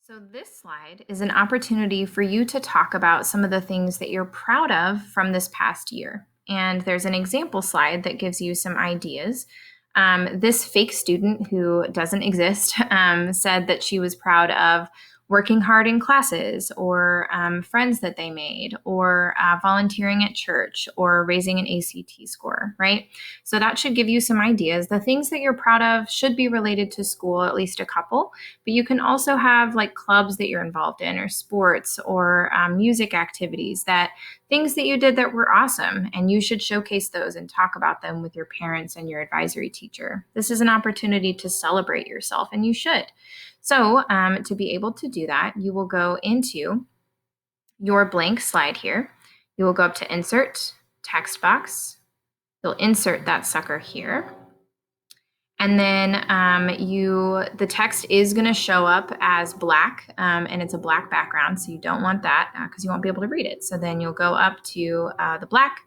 So, this slide is an opportunity for you to talk about some of the things that you're proud of from this past year. And there's an example slide that gives you some ideas. This fake student who doesn't exist said that she was proud of working hard in classes or friends that they made or volunteering at church or raising an ACT score, right? So that should give you some ideas. The things that you're proud of should be related to school, at least a couple. But you can also have like clubs that you're involved in, or sports, or music activities, that things that you did that were awesome. And you should showcase those and talk about them with your parents and your advisory teacher. This is an opportunity to celebrate yourself, and you should. So to be able to do that, you will go into your blank slide here. You will go up to Insert, Text Box. You'll insert that sucker here. And then the text is going to show up as black, and it's a black background, so you don't want that because you won't be able to read it. So then you'll go up to the black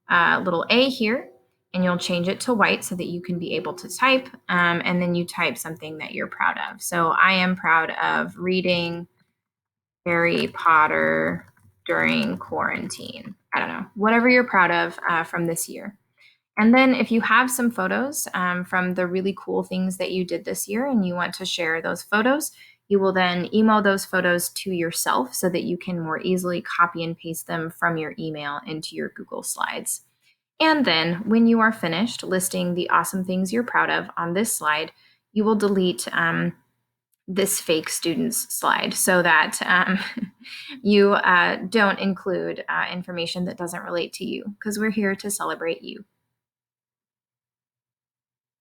little A here, and you'll change it to white so that you can be able to type, and then you type something that you're proud of. So I am proud of reading Harry Potter during quarantine. I don't know, whatever you're proud of from this year. And then if you have some photos from the really cool things that you did this year and you want to share those photos, you will then email those photos to yourself so that you can more easily copy and paste them from your email into your Google Slides. And then when you are finished listing the awesome things you're proud of on this slide, you will delete this fake students slide so that you don't include information that doesn't relate to you, because we're here to celebrate you.